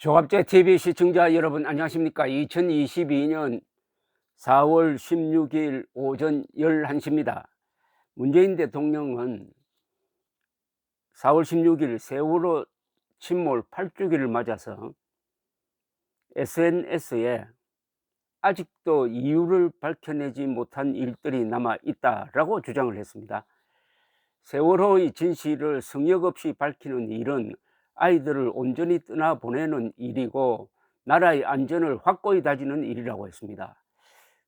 조갑제 TV 시청자 여러분 안녕하십니까. 2022년 4월 16일 오전 11시입니다. 문재인 대통령은 4월 16일 세월호 침몰 8주기를 맞아서 SNS에 아직도 이유를 밝혀내지 못한 일들이 남아 있다라고 주장을 했습니다. 세월호의 진실을 성역 없이 밝히는 일은 아이들을 온전히 떠나보내는 일이고 나라의 안전을 확고히 다지는 일이라고 했습니다.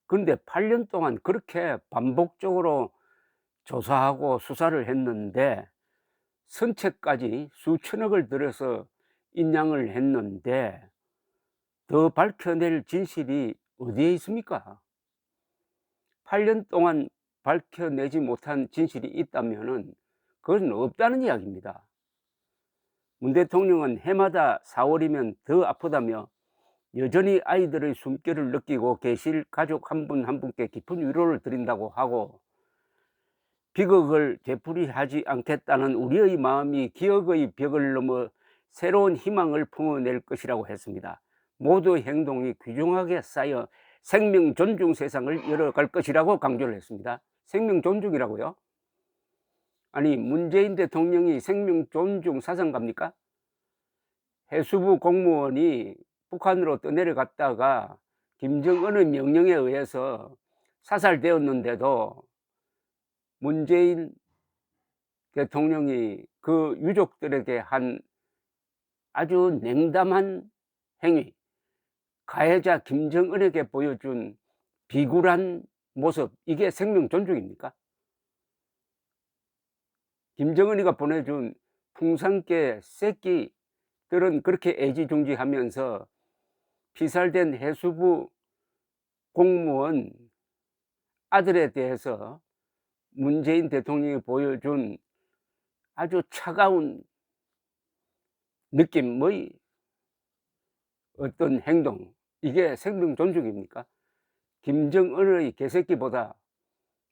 그런데 8년 동안 그렇게 반복적으로 조사하고 수사를 했는데 선체까지 수천억을 들여서 인양을 했는데 더 밝혀낼 진실이 어디에 있습니까? 8년 동안 밝혀내지 못한 진실이 있다면은 그것은 없다는 이야기입니다. 문 대통령은 해마다 4월이면 더 아프다며 여전히 아이들의 숨결을 느끼고 계실 가족 한 분 한 분께 깊은 위로를 드린다고 하고, 비극을 되풀이하지 않겠다는 우리의 마음이 기억의 벽을 넘어 새로운 희망을 품어낼 것이라고 했습니다. 모두의 행동이 귀중하게 쌓여 생명 존중 세상을 열어갈 것이라고 강조를 했습니다. 생명 존중이라고요? 아니, 문재인 대통령이 생명 존중 사상가입니까? 해수부 공무원이 북한으로 떠내려갔다가 김정은의 명령에 의해서 사살되었는데도 문재인 대통령이 그 유족들에게 한 아주 냉담한 행위, 가해자 김정은에게 보여준 비굴한 모습, 이게 생명 존중입니까? 김정은이가 보내준 풍산개 새끼들은 그렇게 애지중지하면서 피살된 해수부 공무원 아들에 대해서 문재인 대통령이 보여준 아주 차가운 느낌의 어떤 행동, 이게 생명 존중입니까? 김정은의 개새끼보다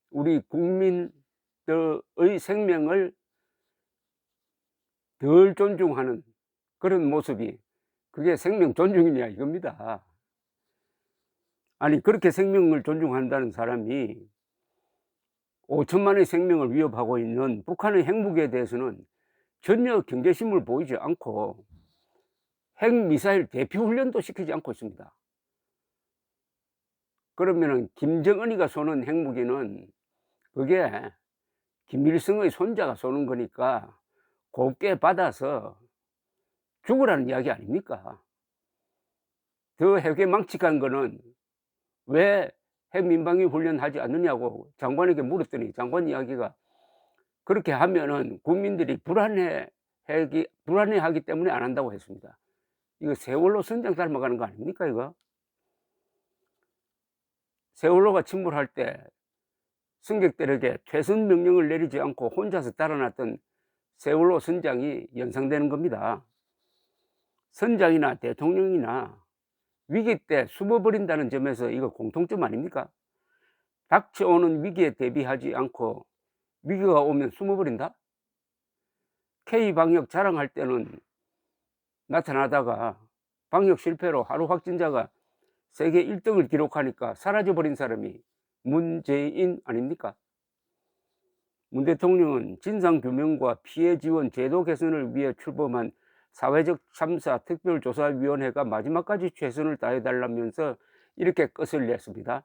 우리 국민들의 생명을 덜 존중하는 그런 모습이 그게 생명 존중이냐 이겁니다. 아니, 그렇게 생명을 존중한다는 사람이 5천만의 생명을 위협하고 있는 북한의 핵무기에 대해서는 전혀 경계심을 보이지 않고 핵미사일 대피훈련도 시키지 않고 있습니다. 그러면은 김정은이가 쏘는 핵무기는 그게 김일성의 손자가 쏘는 거니까 곱게 받아서 죽으라는 이야기 아닙니까? 더 핵에 망측한 거는 왜 핵민방위 훈련하지 않느냐고 장관에게 물었더니 장관 이야기가, 그렇게 하면은 국민들이 불안해하기 때문에 안 한다고 했습니다. 이거 세월호 선장 닮아가는 거 아닙니까 이거? 세월호가 침몰할 때 승객들에게 퇴선 명령을 내리지 않고 혼자서 달아났던 세월호 선장이 연상되는 겁니다. 선장이나 대통령이나 위기 때 숨어버린다는 점에서 이거 공통점 아닙니까? 닥쳐오는 위기에 대비하지 않고 위기가 오면 숨어버린다? K방역 자랑할 때는 나타나다가 방역 실패로 하루 확진자가 세계 1등을 기록하니까 사라져버린 사람이 문재인 아닙니까? 문 대통령은 진상규명과 피해 지원 제도 개선을 위해 출범한 사회적 참사 특별조사위원회가 마지막까지 최선을 다해달라면서 이렇게 끝을 냈습니다.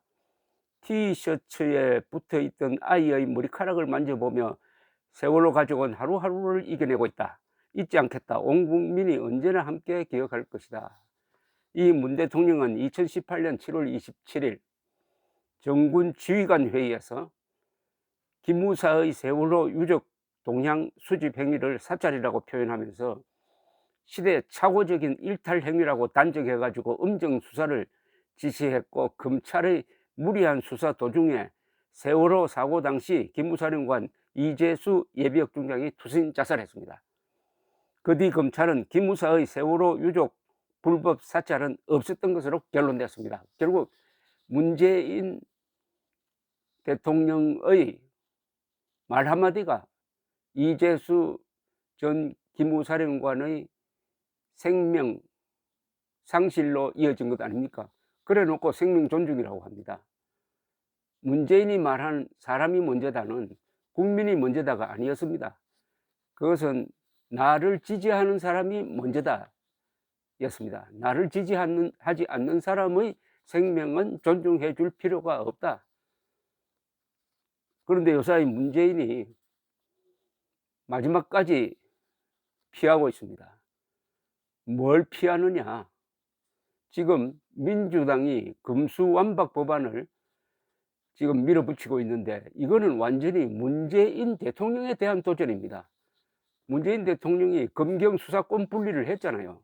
티셔츠에 붙어있던 아이의 머리카락을 만져보며 세월호 가족은 하루하루를 이겨내고 있다. 잊지 않겠다. 온 국민이 언제나 함께 기억할 것이다. 이 문 대통령은 2018년 7월 27일 정군 지휘관 회의에서 기무사의 세월호 유족 동향 수집 행위를 사찰이라고 표현하면서 시대착오적인 일탈 행위라고 단정해가지고 엄정 수사를 지시했고, 검찰의 무리한 수사 도중에 세월호 사고 당시 기무사령관 이재수 예비역 중장이 투신 자살했습니다. 그 뒤 검찰은 기무사의 세월호 유족 불법 사찰은 없었던 것으로 결론냈습니다. 결국 문재인 대통령의 말 한마디가 이재수 전 기무사령관의 생명 상실로 이어진 것 아닙니까? 그래 놓고 생명 존중이라고 합니다. 문재인이 말한 사람이 먼저다는 국민이 먼저다가 아니었습니다. 그것은 나를 지지하는 사람이 먼저다 였습니다. 나를 하지 않는 사람의 생명은 존중해 줄 필요가 없다. 그런데 요사이 문재인이 마지막까지 피하고 있습니다. 뭘 피하느냐? 지금 민주당이 금수완박 법안을 지금 밀어붙이고 있는데 이거는 완전히 문재인 대통령에 대한 도전입니다. 문재인 대통령이 검경 수사권 분리를 했잖아요.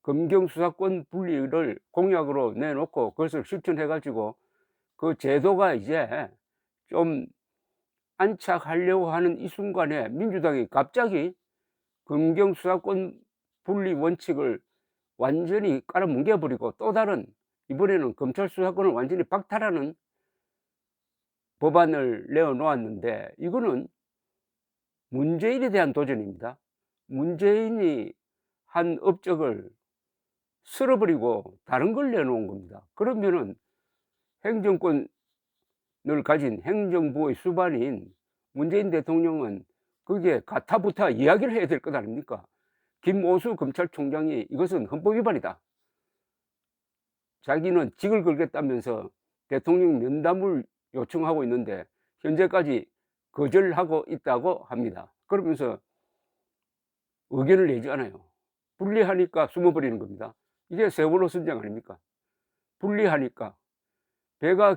검경 수사권 분리를 공약으로 내놓고 그것을 실천해 가지고 그 제도가 이제 좀 안착하려고 하는 이 순간에 민주당이 갑자기 검경 수사권 분리 원칙을 완전히 깔아뭉개 버리고 또 다른 이번에는 검찰 수사권을 완전히 박탈하는 법안을 내어 놓았는데 이거는 문재인에 대한 도전입니다. 문재인이 한 업적을 쓸어버리고 다른 걸 내놓은 겁니다. 그러면은 행정권을 가진 행정부의 수반인 문재인 대통령은 거기에 가타부타 이야기를 해야 될 것 아닙니까? 김오수 검찰총장이 이것은 헌법 위반이다. 자기는 직을 걸겠다면서 대통령 면담을 요청하고 있는데 현재까지 거절하고 있다고 합니다. 그러면서 의견을 내지 않아요. 분리하니까 숨어버리는 겁니다. 이게 세월호 선장 아닙니까? 분리하니까 배가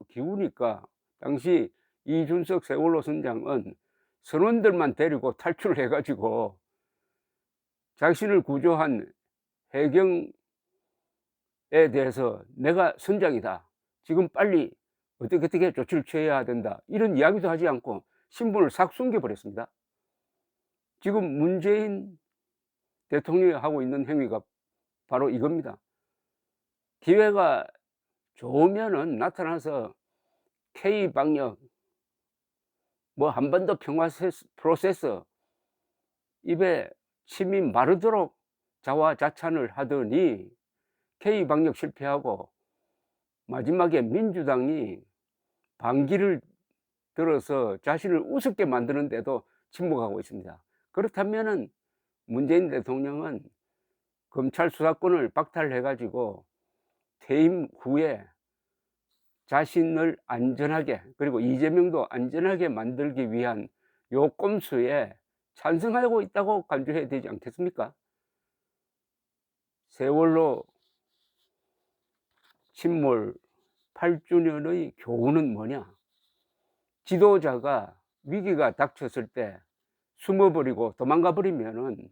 기우니까 당시 이준석 세월호 선장은 선원들만 데리고 탈출을 해가지고 자신을 구조한 해경에 대해서 내가 선장이다. 지금 빨리 어떻게 조치를 취해야 된다. 이런 이야기도 하지 않고 신분을 싹 숨겨버렸습니다. 지금 문재인 대통령이 하고 있는 행위가 바로 이겁니다. 기회가 좋으면은 나타나서 K방역, 뭐 한반도 평화 프로세스 입에 침이 마르도록 자화자찬을 하더니 K방역 실패하고 마지막에 민주당이 반기를 들어서 자신을 우습게 만드는데도 침묵하고 있습니다. 그렇다면은 문재인 대통령은 검찰 수사권을 박탈해 가지고 퇴임 후에 자신을 안전하게 그리고 이재명도 안전하게 만들기 위한 요 꼼수에 찬성하고 있다고 간주해야 되지 않겠습니까? 세월호 침몰 8주년의 교훈은 뭐냐? 지도자가 위기가 닥쳤을 때 숨어버리고 도망가 버리면은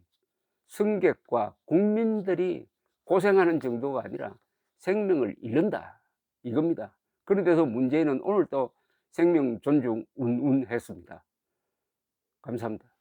승객과 국민들이 고생하는 정도가 아니라 생명을 잃는다 이겁니다. 그런데도 문재인은 오늘 또 생명 존중 운운했습니다. 감사합니다.